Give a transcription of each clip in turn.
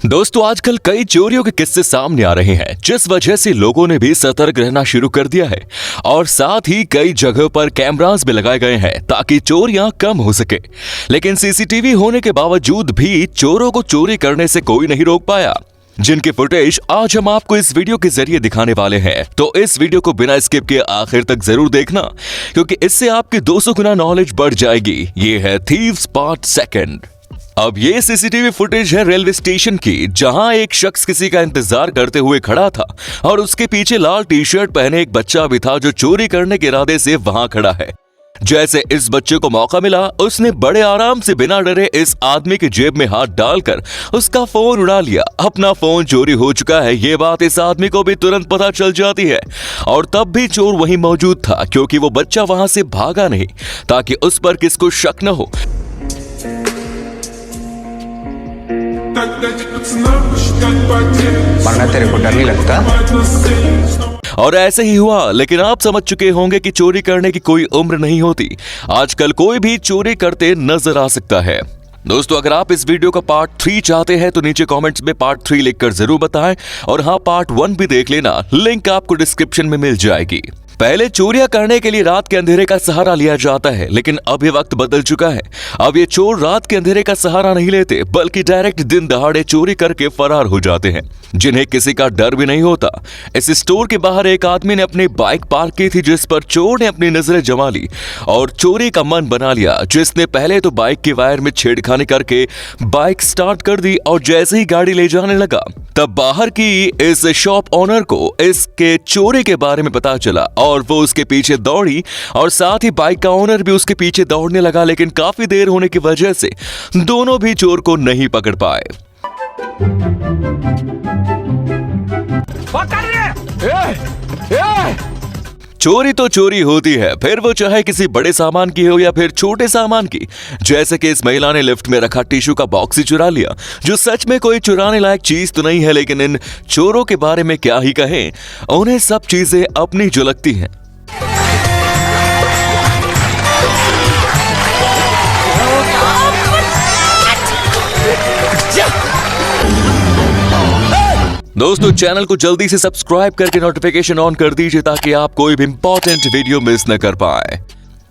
दोस्तों आजकल कई चोरियों के किस्से सामने आ रहे हैं, जिस वजह से लोगों ने भी सतर्क रहना शुरू कर दिया है और साथ ही कई जगहों पर कैमरास भी लगाए गए हैं ताकि चोरियां कम हो सके। लेकिन सीसीटीवी होने के बावजूद भी चोरों को चोरी करने से कोई नहीं रोक पाया, जिनकी फुटेज आज हम आपको इस वीडियो के जरिए दिखाने वाले हैं। तो इस वीडियो को बिना स्किप किए आखिर तक जरूर देखना, क्योंकि इससे आपकी 200 गुना नॉलेज बढ़ जाएगी। ये है थीव्स पार्ट सेकंड। अब ये सीसीटीवी फुटेज है रेलवे स्टेशन की, जहां एक शख्स किसी का इंतजार करते हुए खड़ा था और उसके पीछे लाल टी शर्ट पहने एक बच्चा भी था जो चोरी करने के इरादे से वहां खड़ा है। जैसे इस बच्चे को मौका मिला, उसने बड़े आराम से बिना डरे इस आदमी की जेब में हाथ डालकर उसका फोन उड़ा लिया। अपना फोन चोरी हो चुका है ये बात इस आदमी को भी तुरंत पता चल जाती है, और तब भी चोर वहीं मौजूद था, क्योंकि वो बच्चा वहां से भागा नहीं ताकि उस पर किसको शक न हो। वरना तेरे को डर नहीं लगता? और ऐसे ही हुआ। लेकिन आप समझ चुके होंगे कि चोरी करने की कोई उम्र नहीं होती। आजकल कोई भी चोरी करते नजर आ सकता है। दोस्तों अगर आप इस वीडियो का पार्ट 3 चाहते हैं तो नीचे कमेंट्स में पार्ट 3 लिखकर जरूर बताएं, और हाँ पार्ट 1 भी देख लेना, लिंक आपको डिस्क्रिप्शन में मिल जाएगी। पहले चोरियां करने के लिए रात के अंधेरे का सहारा लिया जाता है, लेकिन अब ये वक्त बदल चुका है। अब ये चोर रात के अंधेरे का सहारा नहीं लेते, बल्कि डायरेक्ट दिन दहाड़े चोरी करके फरार हो जाते हैं, जिन्हें किसी का डर भी नहीं होता। इस स्टोर के बाहर एक आदमी ने अपनी बाइक पार्क की थी, जिस पर चोर ने अपनी नजरें जमा ली और चोरी का मन बना लिया। जिसने पहले तो बाइक के वायर में छेड़खानी करके बाइक स्टार्ट कर दी, और जैसे ही गाड़ी ले जाने लगा तब बाहर की इस शॉप ओनर को इसके चोरी के बारे में पता चला और वो उसके पीछे दौड़ी, और साथ ही बाइक का ओनर भी उसके पीछे दौड़ने लगा। लेकिन काफी देर होने की वजह से दोनों भी चोर को नहीं पकड़ पाए। चोरी तो चोरी होती है, फिर वो चाहे किसी बड़े सामान की हो या फिर छोटे सामान की। जैसे कि इस महिला ने लिफ्ट में रखा टिश्यू का बॉक्स ही चुरा लिया, जो सच में कोई चुराने लायक चीज तो नहीं है, लेकिन इन चोरों के बारे में क्या ही कहें, उन्हें सब चीजें अपनी जो लगती हैं। दोस्तों चैनल को जल्दी से सब्सक्राइब करके नोटिफिकेशन ऑन कर दीजिए, ताकि आप कोई भी इंपॉर्टेंट वीडियो मिस न कर पाए।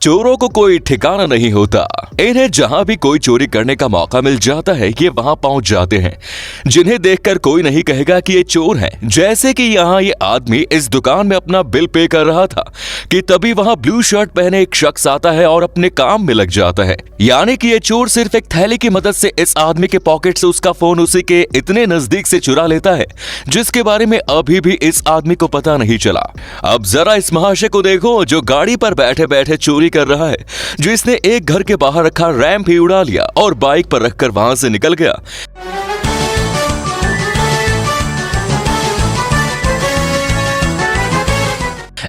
चोरों को कोई ठिकाना नहीं होता, इन्हें जहां भी कोई चोरी करने का मौका मिल जाता है ये वहां पहुंच जाते हैं, जिन्हें देखकर कोई नहीं कहेगा कि ये चोर हैं। जैसे कि यहाँ ये आदमी इस दुकान में अपना बिल पे कर रहा था कि तभी वहां ब्लू शर्ट पहने एक शख्स आता है और अपने काम में लग जाता है। यानी कि ये चोर सिर्फ एक थैली की मदद से इस आदमी के पॉकेट से उसका फोन उसी के इतने नजदीक से चुरा लेता है, जिसके बारे में अभी भी इस आदमी को पता नहीं चला। अब जरा इस महाशय को देखो, जो गाड़ी पर बैठे बैठे चोरी कर रहा है, जिसने एक घर के बाहर रखा रैंप ही उड़ा लिया और बाइक पर रखकर वहां से निकल गया।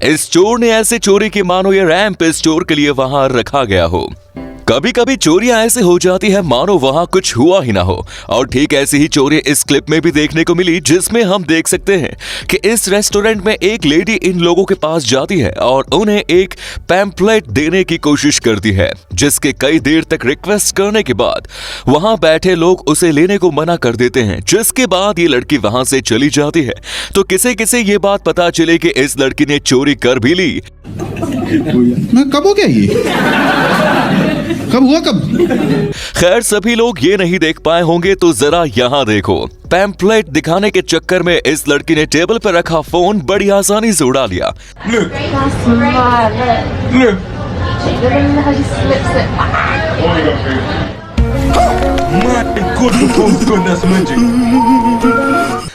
इस चोर ने ऐसे चोरी की मानो ये रैंप इस चोर के लिए वहां रखा गया हो। कभी कभी चोरियां ऐसे हो जाती है मानो वहां कुछ हुआ ही ना हो, और ठीक ऐसी ही चोरी इस क्लिप में भी देखने को मिली, जिसमें हम देख सकते हैं कि इस रेस्टोरेंट में एक लेडी इन लोगों के पास जाती है और उन्हें एक पैम्पलेट देने की कोशिश करती है, जिसके कई देर तक रिक्वेस्ट करने के बाद वहां बैठे लोग उसे लेने को मना कर देते हैं। जिसके बाद ये लड़की वहां से चली जाती है, तो किसे किसे ये बात पता चले कि इस लड़की ने चोरी कर भी ली। मैं कब हो गया ये? कब हुआ कब? खैर सभी लोग ये नहीं देख पाए होंगे, तो जरा यहाँ देखो। पैम्पलेट दिखाने के चक्कर में इस लड़की ने टेबल पर रखा फोन बड़ी आसानी से उड़ा लिया।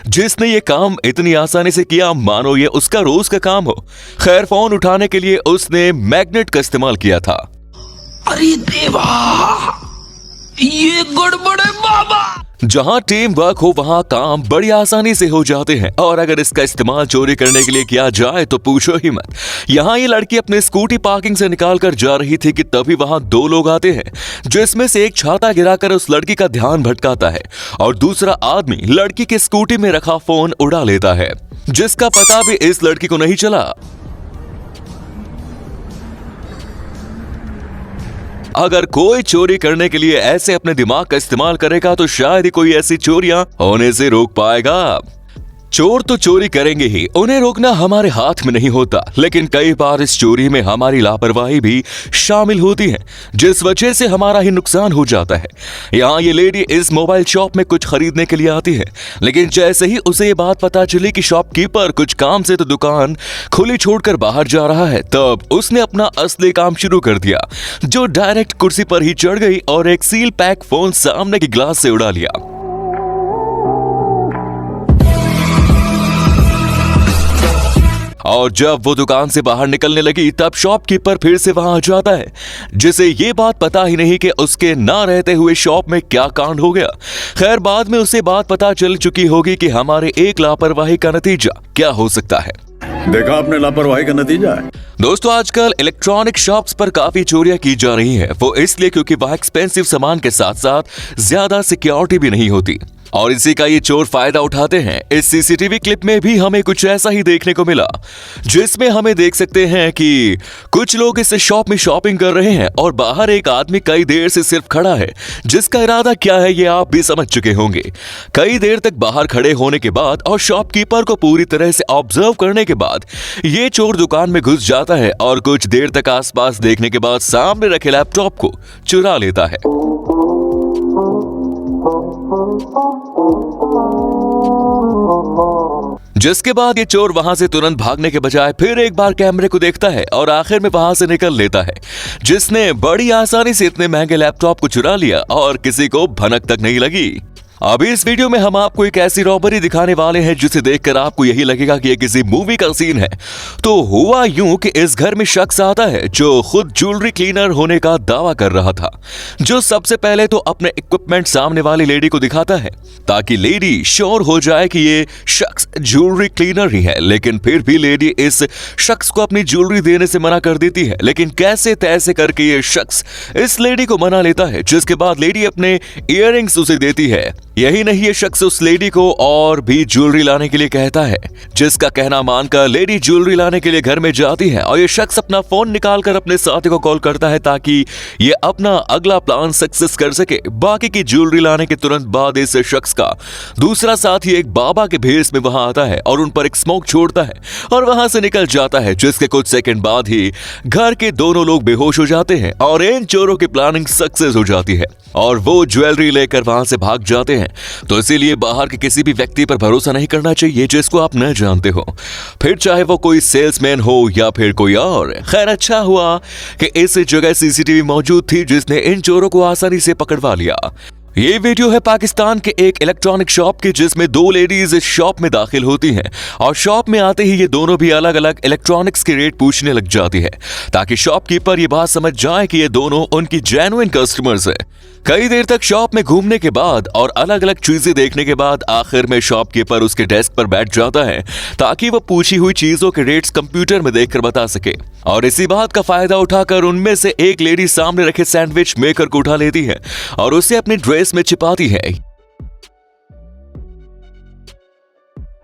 जिसने ये काम इतनी आसानी से किया मानो ये उसका रोज का काम हो। खैर फोन उठाने के लिए उसने मैग्नेट का इस्तेमाल किया था। अरे देवा, ये गड़बड़ है बाबा। जहां टीम वर्क हो वहां काम बड़ी आसानी से हो जाते हैं, और अगर इसका इस्तेमाल चोरी करने के लिए किया जाए तो पूछो ही मत। यहाँ ये लड़की अपनी स्कूटी पार्किंग से निकाल कर जा रही थी कि तभी वहां दो लोग आते हैं, जिसमें से एक छाता गिराकर उस लड़की का ध्यान भटकाता है और दूसरा आदमी लड़की के स्कूटी में रखा फोन उड़ा लेता है, जिसका पता भी इस लड़की को नहीं चला। अगर कोई चोरी करने के लिए ऐसे अपने दिमाग का इस्तेमाल करेगा तो शायद ही कोई ऐसी चोरियां होने से रोक पाएगा। चोर तो चोरी करेंगे ही, उन्हें रोकना हमारे हाथ में नहीं होता, लेकिन कई बार इस चोरी में हमारी लापरवाही भी शामिल होती है, जिस वजह से हमारा ही नुकसान हो जाता है। यहाँ ये लेडी इस मोबाइल शॉप में कुछ खरीदने के लिए आती है, लेकिन जैसे ही उसे ये बात पता चली कि शॉपकीपर कुछ काम से तो दुकान खुली छोड़कर बाहर जा रहा है, तब उसने अपना असली काम शुरू कर दिया, जो डायरेक्ट कुर्सी पर ही चढ़ गई और एक सील पैक फोन सामने की ग्लास से उड़ा लिया। और जब वो दुकान से बाहर निकलने लगी तब शॉपकीपर फिर से वहां आ जाता है, जिसे ये बात पता ही नहीं कि उसके ना रहते हुए शॉप में क्या कांड हो गया। खैर, बाद में उसे बात पता चल चुकी होगी कि हमारे एक लापरवाही का नतीजा क्या हो सकता है। देखा आपने लापरवाही का नतीजा है। दोस्तों, आजकल इलेक्ट्रॉनिक शॉप्स पर काफी चोरियां की जा रही हैं। वो इसलिए क्योंकि वहां एक्सपेंसिव सामान के साथ साथ ज्यादा सिक्योरिटी भी नहीं होती, और इसी का ये चोर फायदा उठाते हैं। इस सीसीटीवी क्लिप में भी हमें कुछ ऐसा ही देखने को मिला, जिसमें हमें देख सकते हैं कि कुछ लोग इस शॉप में शॉपिंग कर रहे हैं और बाहर एक आदमी कई देर से सिर्फ खड़ा है, जिसका इरादा क्या है ये आप भी समझ चुके होंगे। कई देर तक बाहर खड़े होने के बाद और शॉपकीपर को पूरी तरह से ऑब्जर्व करने के बाद ये चोर दुकान में घुस जाता है और कुछ देर तक आसपास देखने के बाद सामने रखे लैपटॉप को चुरा लेता है। जिसके बाद ये चोर वहां से तुरंत भागने के बजाय फिर एक बार कैमरे को देखता है और आखिर में वहां से निकल लेता है, जिसने बड़ी आसानी से इतने महंगे लैपटॉप को चुरा लिया और किसी को भनक तक नहीं लगी। अभी इस वीडियो में हम आपको एक ऐसी रॉबरी दिखाने वाले हैं जिसे देखकर आपको यही लगेगा कि ये किसी मूवी का सीन है। तो हुआ यूं कि इस घर में शख्स आता है जो खुद ज्वेलरी क्लीनर होने का दावा कर रहा था, जो सबसे पहले तो अपने इक्विपमेंट सामने वाली लेडी को दिखाता है ताकि लेडी श्योर हो जाए कि ये शख्स ज्वेलरी क्लीनर ही है। लेकिन फिर भी लेडी इस शख्स को अपनी ज्वेलरी देने से मना कर देती है, लेकिन कैसे तैसे करके ये शख्स इस लेडी को मना लेता है, जिसके बाद लेडी अपने इयररिंग्स उसे देती है। यही नहीं, ये शख्स उस लेडी को और भी ज्वेलरी लाने के लिए कहता है, जिसका कहना मानकर लेडी ज्वेलरी लाने के लिए घर में जाती है और ये शख्स अपना फोन निकालकर अपने साथी को कॉल करता है ताकि ये अपना अगला प्लान सक्सेस कर सके। बाकी की ज्वेलरी लाने के तुरंत बाद इस शख्स का दूसरा साथी एक बाबा के भेष में वहां आता है और उन पर एक स्मोक छोड़ता है और वहां से निकल जाता है, जिसके कुछ सेकंड बाद ही घर के दोनों लोग बेहोश हो जाते हैं और इन चोरों की प्लानिंग सक्सेस हो जाती है और वो ज्वेलरी लेकर वहां से भाग जाते हैं। तो इसीलिए बाहर के किसी भी व्यक्ति पर भरोसा नहीं करना चाहिए जिसको आप न जानते हो, फिर चाहे वो कोई सेल्समैन हो या फिर कोई और। खैर, अच्छा हुआ कि इस जगह सीसीटीवी मौजूद थी जिसने इन चोरों को आसानी से पकड़वा लिया। ये वीडियो है पाकिस्तान के एक इलेक्ट्रॉनिक शॉप की, जिसमें दो लेडीज इस शॉप में दाखिल होती हैं और शॉप में आते ही ये दोनों भी अलग अलग इलेक्ट्रॉनिक्स के रेट पूछने लग जाती है ताकि शॉपकीपर ये बात समझ जाए कि ये दोनों उनकी जेन्युइन कस्टमर्स है। कई देर तक शॉप में घूमने के बाद और अलग अलग चीजें देखने के बाद आखिर में शॉपकीपर उसके डेस्क पर बैठ जाता है ताकि वो पूछी हुई चीजों के रेट्स कंप्यूटर में देखकर बता सके। और इसी बात का फायदा उठाकर उनमें से एक लेडी सामने रखे सैंडविच मेकर को उठा लेती है और उसे अपनी ड्रेस में छिपाती है।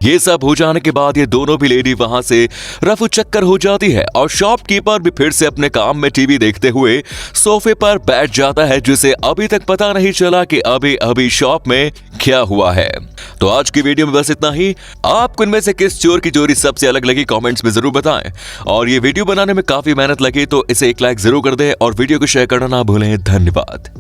ये सब हो जाने के बाद ये दोनों भी लेडी वहां से रफू चक्कर हो जाती है और शॉपकीपर भी फिर से अपने काम में टीवी देखते हुए सोफे पर बैठ जाता है, जिसे अभी तक पता नहीं चला कि अभी अभी शॉप में क्या हुआ है। तो आज की वीडियो में बस इतना ही। आपको इनमें से किस चोर की चोरी सबसे अलग लगी कमेंट्स में जरूर बताएं, और ये वीडियो बनाने में काफी मेहनत लगी तो इसे एक लाइक जरूर कर दें और वीडियो को शेयर करना ना भूलें। धन्यवाद।